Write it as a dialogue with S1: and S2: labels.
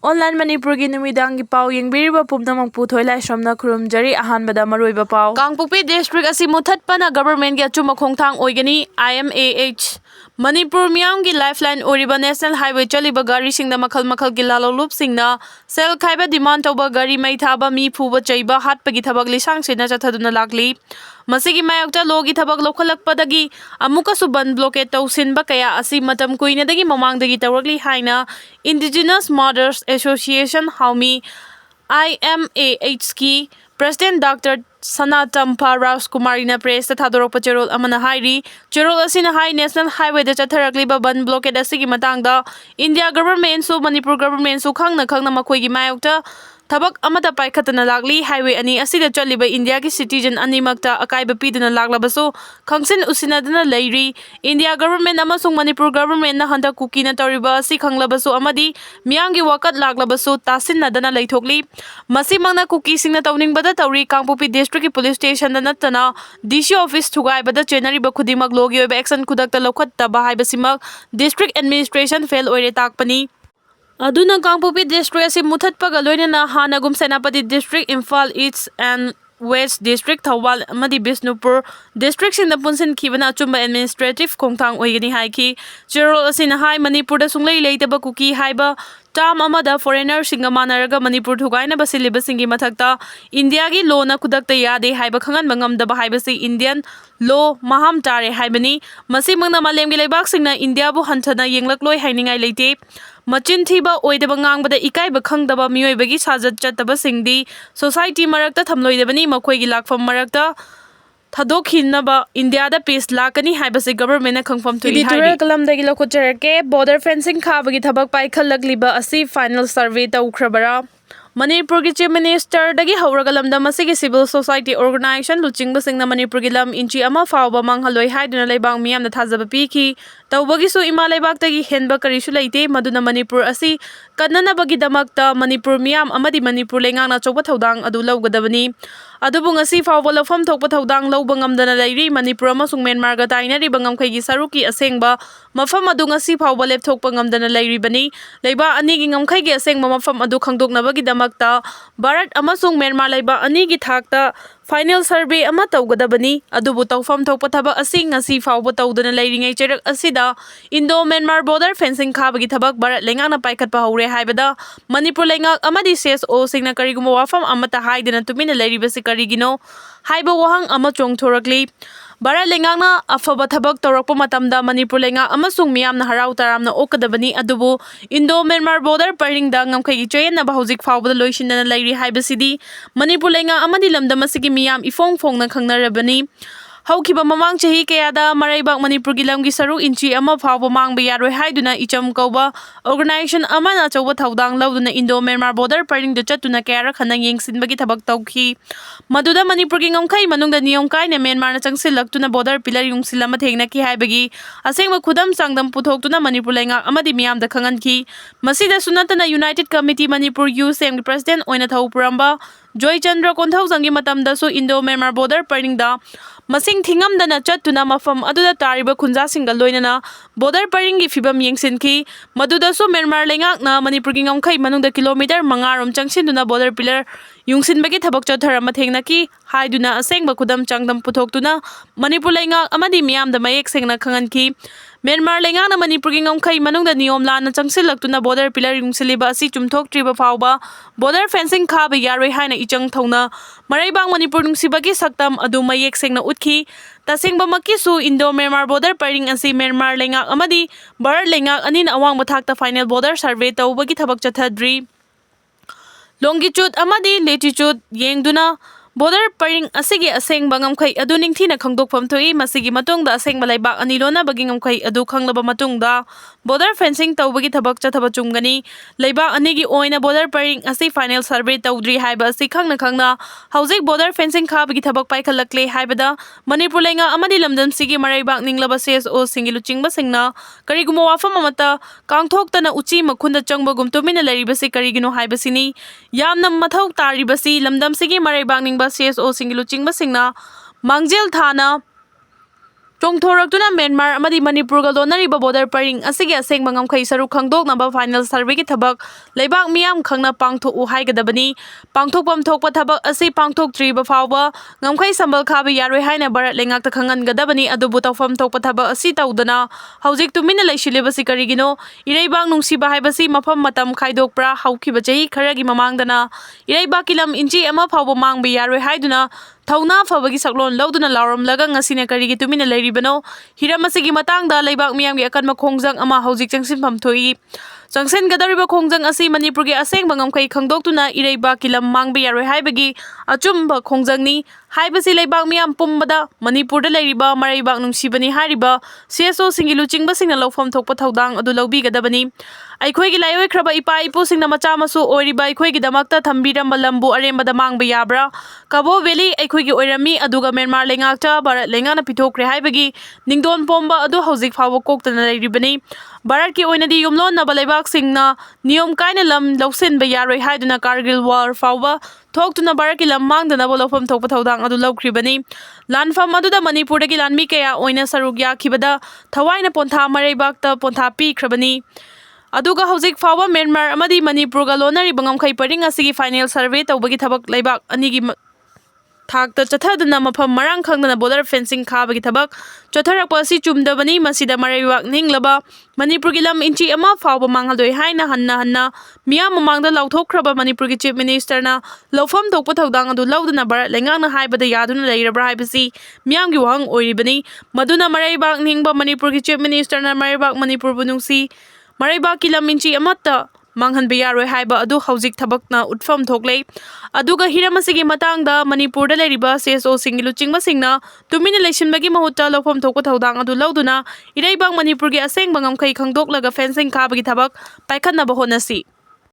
S1: Online Manipuri numidangi pau yengbiriba pumnamang puthoi laisramna khurumjari ahanbada maroiba pau Kangpokpi district asi muthatpana government gi achuma khongthang oigani IMAH Manipur Miyam gi lifeline Oiba National Highway chaliba gari singda makhal gi lalolup singna sel khaiba demand toba gari mai thaba mi phuba chaiba hatpagi thabak lisang sina chathaduna lakli Masigi mayokta logi thabak lokhalakpadagi amuka suban blockade tausinba kaya asi matam kuinadagi mamangdagi tawragli haina Indigenous Mothers Association Haumi IMAH ki President Dr. Sanatampa Raj Kumarina press ta thadorokpa cherol amana hairi cherol asina hai National Highway da chatharakliba ban blockade asigi matangda India government su Manipur government su khangna makhoigi mayokta Tabak amata paikhatana lagli highway ani asida chaliba India ki citizen animakta akaiba piduna laglabaso khangsin usinadana leiri India government amasung Manipur government na handa Kuki na tariba asi khanglabaso amadi miyangi wakat laglabaso tasinadana leithokli masi mangna Kuki singna tawningbada tawri Kangpokpi district ki police station da natana DC office thugaibada chenariba khudimak logi oiba action khudakta lokhattaba haibasimak district administration fail oire takpani Aduna Kangpokpi district asi muthatpaga loinana hanagum Senapati district Imphal East and West district Thawal amadi Bisnupur district singda punsallaga achumba administrative khongthang oigani haiki Cherol asina hai Manipur da sunglei leitaba Kuki haiba Tam amada foreigner singa manaraga Manipur thugaina basiliba singi mathakta India gi law na kudakta yade haiba khangan bangamdaba haibasi Indian law maham tare haibani masi mangna malemgi leibak singna India bu hanthana yenglakloi hainingai leite Machin thiba oidaba ngangbada ikaiba khangdaba miyoibagi sajat chataba singdi society marakta thamloidabani makhoigi lakfam marakta Thadokhinaba India da peace lakani haibasi government na khangfam thoi editorial kalam dagi lokhocherake border fencing khabagi thabak paikhallagliba asi final survey tawkhrabara Manipur ki Chief Minister dagi hauragalamda masigi civil society organization luchingba singna Manipur gi lam inchi ama fawba manghaloi haiduna leibang miyamna thajaba piki tawbagi su ima leibak tagi henba karisu leite maduna Manipur asi kannanabagi damakta Manipur miyam amadi Manipur lengangna chokba thodang adu lawgadabani adubu ngasi fawba lafam thokpa thodang lawba ngamdana leiri Manipur amasung Myanmar ga tainari bangamkhaigi saruki asengba mafam adu ngasi fawba lepthokpa ngamdana leiribani leiba ani gi ngamkhaigi asengba mafam adu khangdoknabagi Bharat amasung Myanmar laiba ani gi thakta final survey ama tawgadabani adubu tawfam thokpa thaba asi ngasi fawba tawduna leiringai cherak asida Indo Myanmar border fencing khabagi thabak Bharat lengakna paikhatpa haure haibada Manipur lengak amadi CSO singna kariguma wafam amata haidana tumina leiribasi karigino haiba wahang ama chongthorakli Bharat lengakna afaba thabak tawrakpa matamda Manipur lengak amasung miyamna harau taramna okadabani adubu Indo Myanmar border paringda ngamkhaigi choyenaba hojik fawbada loisindana leiri haibasidi Manipur lengak amadi lamdam asigi miyam ifong fongna khangnarabani Haukiba mamang chahi kayada maraibak Manipur gi lamgi saruk inchi ama fawba mangba yaroi haiduna icham kauba organization amana chawba thodang lawduna Indo Myanmar border paringda chatuna kayara khanang yengsinbagi thabak tawkhi Maduda Manipur gi ngamkhai manungda niyom kaina Myanmar na changsilaktuna border pillar yungsilama thengnaki haibagi asengba khudam changdam puthoktuna Manipur lengak amadi miyamda khanganki masida sunatana United Committee Manipur USM gi president oina thawpuramba Joy Chandra Konthaujangi matamda su Indo Myanmar border paringda masing thingamdana chatuna mafam aduda tariba khunja singa loinana border paringi fibam yengsinki maduda su Myanmar lengakna Manipur gi ngamkhai manungda kilometer 5 rom changsinduna border pillar yungsinbagi thabak chatharama thengnaki haiduna asengba khudam changdam puthoktuna Manipur lengak amadi miyamda mayek sengna khanganki Myanmar lengakna Manipur gi ngamkhai manungda niyom lana changsilaktuna border pillar yungsiliba asi chumthoktriba fawba border fencing khaba yaroi haina ichang thongna maraibang Manipur nungsibagi saktam adu mayek sengna utkhi tasengba makisu Indo Myanmar border paring asi Myanmar lengak amadi Bharat lengak anina awangba thakta final border survey tawbagi thabak chathadri longitude amadi latitude yengduna border paring asigi asengba ngamkhai adu ningthina khangdokpham thoi masigi matungda asengba laibak ani lona bagi ngamkhai adu khanglaba matungda border fencing tawbagi thabak chathaba chumgani laibak anigi oina border paring asi final survey tawdri haiba asi khangna hojik border fencing khabagi thabak paikhalakle haibada Manipur lenga amadi lamdam sigi maraibak ninglaba CSO singi luchingba singna kariguma wafam amata kangthoktana uchi makhunda changbagum tumina leiribasi karigino haibasini yamna mathau taribasi lamdam sigi maraibak ningba CSO singi luchingba singna Mangjel Thana ꯆꯣꯡꯊꯣꯔꯛꯇꯨꯅ Myanmar ꯑꯃꯗꯤ ꯃꯅꯤꯄꯨꯔꯒ ꯂꯣꯟꯅꯔꯤꯕ border ꯄꯔꯤꯡ ꯑꯁꯤꯒꯤ ꯑꯁꯦꯡꯕ ꯉꯝꯈꯩ ꯁꯔꯨꯛ ꯈꯪꯗꯣꯛꯅꯕ final ꯁꯔꯚꯦꯒꯤ ꯊꯕꯛ ꯂꯩꯕꯥꯛ ꯃꯤꯌꯥꯝ ꯈꯪꯅ ꯄꯥꯡꯊꯣꯛꯎ ꯍꯥꯏꯒꯗꯕꯅꯤ꯫ ꯄꯥꯡꯊꯣꯛꯐꯝ ꯊꯣꯛꯄ ꯊꯕꯛ ꯑꯁꯤ ꯄꯥꯡꯊꯣꯛꯇ꯭ꯔꯤꯕ ꯐꯥꯎꯕ ꯉꯝꯈꯩ ꯁꯝꯕꯜ ꯈꯥꯕ ꯌꯥꯔꯣꯏ ꯍꯥꯏꯅ ꯚꯥꯔꯠ ꯂꯩꯉꯥꯛꯇ ꯈꯪꯍꯟꯒꯗꯕꯅꯤ꯫ ꯑꯗꯨꯕꯨ ꯇꯧꯐꯝ ꯊꯣꯛꯄ ꯊꯕꯛ ꯑꯁꯤ ꯇꯧꯗꯅ ꯍꯧꯖꯤꯛ ꯇꯨꯃꯤꯟꯅ ꯂꯩꯁꯤꯜꯂꯤꯕꯁꯤ ꯀꯔꯤꯒꯤꯅꯣ? ꯏꯔꯩꯕꯥꯛ ꯅꯨꯡꯁꯤꯕ ꯍꯥꯏꯕꯁꯤ ꯃꯐꯝ ꯃꯇꯝ ꯈꯥꯏꯗꯣꯛꯄ꯭ꯔꯥ? ꯍꯧꯈꯤꯕ ꯆꯍꯤ ꯈꯔꯒꯤ ꯃꯃꯥꯡꯗꯅ ꯏꯔꯩꯕꯥꯛꯀꯤ ꯂꯝ ꯏꯟꯆꯤ ꯑꯃ ꯐꯥꯎꯕ ꯃꯥꯡꯕ ꯌꯥꯔꯣꯏ ꯍꯥꯏꯗꯨꯅ ꯊꯧꯅꯥ ꯐꯕꯒꯤ ꯁꯛꯂꯣꯟ ꯂꯧꯗꯨꯅ ꯂꯥꯎꯔꯝꯂꯒ ꯉꯁꯤꯅ ꯀꯔꯤꯒꯤ ꯇꯨꯃꯤꯟꯅ ꯂꯩꯔꯤꯕꯅꯣ? ꯍꯤꯔꯝ ꯑꯁꯤꯒꯤ ꯃꯇꯥꯡꯗ ꯂꯩꯕꯥꯛ ꯃꯤꯌꯥꯝꯒꯤ ꯑꯀꯟꯕ ꯈꯣꯡꯖꯪ ꯑꯃ ꯍꯧꯖꯤꯛ ꯆꯪꯁꯤꯟꯐꯝ ꯊꯣꯛꯏ꯫ ꯆꯪꯁꯤꯟꯒꯗꯧꯔꯤꯕ ꯈꯣꯡꯖꯪ ꯑꯁꯤ ꯃꯅꯤꯄꯨꯔꯒꯤ ꯑꯁꯦꯡꯕ ꯉꯝꯈꯩ ꯈꯪꯗꯣꯛꯇꯨꯅ ꯏꯔꯩꯕꯥꯛꯀꯤ ꯂꯝ ꯃꯥꯡꯕ ꯌꯥꯔꯣꯏ ꯍꯥꯏꯕꯒꯤ ꯑꯆꯨꯝꯕ ꯈꯣꯡꯖꯪꯅꯤ ꯍꯥꯏꯕꯁꯤ ꯂꯩꯕꯥꯛ ꯃꯤꯌꯥꯝ ꯄꯨꯝꯕꯗ ꯃꯅꯤꯄꯨꯔꯗ ꯂꯩꯔꯤꯕ ꯃꯔꯩꯕꯥꯛ ꯅꯨꯡꯁꯤꯕꯅꯤ ꯍꯥꯏꯔꯤꯕ ꯁꯤꯑꯦꯁꯑꯣꯁꯤꯡꯒꯤ ꯂꯨꯆꯤꯡꯕꯁꯤꯡꯅ ꯂꯧꯐꯝ ꯊꯣꯛꯄ ꯊꯧꯗꯥꯡ ꯑꯗꯨ ꯂꯧꯕꯤꯒꯗꯕꯅꯤ꯫ ꯑꯩꯈꯣꯏꯒꯤ ꯂꯥꯏꯑꯣꯏꯈ꯭ꯔꯕ ꯏꯄꯥ ꯏꯄꯨꯁꯤꯡꯅ ꯃꯆꯥ ꯃꯁꯨ ꯑꯣꯏꯔꯤꯕ ꯑꯩꯈꯣꯏꯒꯤꯗꯃꯛꯇ ꯊꯝꯕꯤꯔꯝꯕ ꯂꯝꯕꯨ ꯑꯔꯦꯝꯕꯗ ꯃꯥꯡꯕ ꯌꯥꯕ꯭ꯔꯥ? ꯀꯕꯣ ꯚꯦꯂꯤ ꯑꯩꯈꯣꯏꯒꯤ ꯑꯣꯏꯔꯝꯃꯤ ꯑꯗꯨꯒ ꯃ꯭ꯌꯥꯟꯃꯥꯔ ꯂꯩꯉꯥꯛꯇ ꯚꯥꯔꯠ ꯂꯩꯉꯥꯛꯅ ꯄꯤꯊꯣꯛꯈ꯭ꯔꯦ ꯍꯥꯏꯕꯒꯤ ꯅꯤꯡꯗꯣꯟ ꯄꯣꯝꯕ ꯑꯗꯨ ꯍꯧꯖꯤꯛ ꯐꯥꯎꯕ ꯀꯣꯛꯇꯅ ꯂꯩꯔꯤꯕꯅꯤ꯫ ꯚꯥꯔꯠꯀꯤ ꯑꯣꯏꯅꯗꯤ ꯌꯨꯝꯂꯣꯟꯅꯕ ꯂꯩꯕꯥꯛꯁꯤꯡꯅ ꯅꯤꯌꯣꯝ ꯀꯥꯏꯅ ꯂꯝ ꯂꯧꯁꯤꯟꯕ ꯌꯥꯔꯣꯏ ꯍꯥꯏꯗꯨꯅ ꯀꯥꯔꯒꯤꯜ ꯋꯥꯔ ꯐꯥꯎꯕ ꯊꯣꯛꯇꯨꯅ ꯚꯥꯔꯠꯀꯤ ꯂꯝ ꯃꯥꯡꯗꯅꯕ ꯂꯧꯐꯝ ꯊꯣꯛꯄ ꯊꯧꯗꯥꯡ ꯑꯗꯨ ꯂꯧꯈ꯭ꯔꯤꯕꯅꯤ꯫ ꯂꯥꯟꯐꯝ ꯑꯗꯨꯗ ꯃꯅꯤꯄꯨꯔꯗꯒꯤ ꯂꯥꯟꯃꯤ ꯀꯌꯥ ꯑꯣꯏꯅ ꯁꯔꯨꯛ ꯌꯥꯈꯤꯕꯗ ꯊꯋꯥꯏꯅ ꯄꯣꯟꯊꯥ ꯃꯔꯩꯕꯥꯛꯇ ꯄꯣꯟꯊꯥ ꯄꯤꯈ꯭ꯔꯕꯅꯤ꯫ ꯑꯗꯨꯒ ꯍꯧꯖꯤꯛ ꯐꯥꯎꯕ ꯃ꯭ꯌꯥꯟꯃꯥꯔ ꯑꯃꯗꯤ ꯃꯅꯤꯄꯨꯔꯒ ꯂꯣꯟꯅꯔꯤꯕ ꯉꯝꯈꯩ ꯄꯔꯤꯡ ꯑꯁꯤꯒꯤ ꯐꯥꯏꯅꯦꯜ ꯁꯔꯚꯦ ꯇꯧꯕꯒꯤ ꯊꯕꯛ ꯂꯩꯕꯥꯛ ꯑꯅꯤꯒꯤ ꯊꯥꯛꯇ ꯆꯠꯊꯗꯨꯅ ꯃꯐꯝ ꯃꯔꯥꯡ ꯈꯪꯗꯅ ꯕꯣꯔꯗꯔ ꯐꯦꯟꯁꯤꯡ ꯈꯥꯕꯒꯤ ꯊꯕꯛ ꯆꯠꯊꯔꯛꯄ ꯑꯁꯤ ꯆꯨꯝꯗꯕꯅꯤ꯫ ꯃꯁꯤꯗ ꯃꯔꯩꯕꯥꯛ ꯅꯤꯡꯂꯕ ꯃꯅꯤꯄꯨꯔꯒꯤ ꯂꯝ ꯏꯟꯆꯤ ꯑꯃ ꯐꯥꯎꯕ ꯃꯥꯡꯍꯜꯂꯣꯏ ꯍꯥꯏꯅ ꯍꯟꯅ ꯍꯟꯅ ꯃꯤꯌꯥꯝ ꯃꯃꯥꯡꯗ ꯂꯥꯎꯊꯣꯛꯈ꯭ꯔꯕ ꯃꯅꯤꯄꯨꯔꯒꯤ ꯆꯤꯐ ꯃꯤꯅꯤꯁꯇꯔꯅ ꯂꯧꯐꯝ ꯊꯣꯛꯄ ꯊꯧꯗꯥꯡ ꯑꯗꯨ ꯂꯧꯗꯨꯅ ꯚꯥꯔꯠ ꯂꯩꯉꯥꯛꯅ ꯍꯥꯏꯕꯗ ꯌꯥꯗꯨꯅ ꯂꯩꯔꯕ꯭ꯔꯥ ꯍꯥꯏꯕꯁꯤ ꯃꯤꯌꯥꯝꯒꯤ ꯋꯥꯍꯪ ꯑꯣꯏꯔꯤꯕꯅꯤ꯫ ꯃꯗꯨꯅ ꯃꯔꯩꯕꯥꯛ ꯅꯤꯡꯕ ꯃꯅꯤꯄꯨꯔꯒꯤ ꯆꯤꯐ ꯃꯤꯅꯤꯁꯇꯔꯅ ꯃꯔꯩꯕꯥꯛ ꯃꯅꯤꯄꯨꯔꯕꯨ ꯅꯨꯡꯁꯤ ꯃꯔꯩꯕꯥꯛꯀꯤ ꯂꯝ ꯏꯟꯆꯤ ꯑꯃꯠꯇ ꯃꯥꯡꯍꯟꯕ ꯌꯥꯔꯣꯏ ꯍꯥꯏꯕ ꯑꯗꯨ ꯍꯧꯖꯤक ꯊꯕꯛꯅ ꯎꯠꯐꯝ ꯊꯣꯛꯂꯦ꯫ ꯑꯗꯨꯒ ꯍꯤꯔꯝ ꯑꯁꯤꯒꯤ ꯃꯇꯥꯡꯗ ꯃꯅꯤꯄꯨꯔꯗ ꯂꯩꯔꯤꯕ ꯁꯤꯑꯦꯁꯑꯣꯁꯤꯡꯒꯤ ꯂꯨꯆꯤꯡꯕꯁꯤꯡꯅ ꯇꯨꯃꯤꯟꯅ ꯂꯩꯁꯤꯟꯕꯒꯤ ꯃꯍꯨꯠꯇ ꯂꯧꯐꯝ ꯊꯣꯛꯄ ꯊꯧꯗꯥꯡ ꯑꯗꯨ ꯂꯧꯗꯨꯅ ꯏꯔꯩꯕꯥꯛ ꯃꯅꯤꯄꯨꯔꯒꯤ ꯑꯁꯦꯡꯕ ꯉꯝꯈꯩ ꯈꯪꯗꯣꯛꯂꯒ ꯐꯦꯟꯁꯤꯡ ꯈꯥꯕꯒꯤ ꯊꯕꯛ ꯄꯥꯏꯈꯠꯅꯕ ꯍꯣꯠꯅꯁꯤ꯫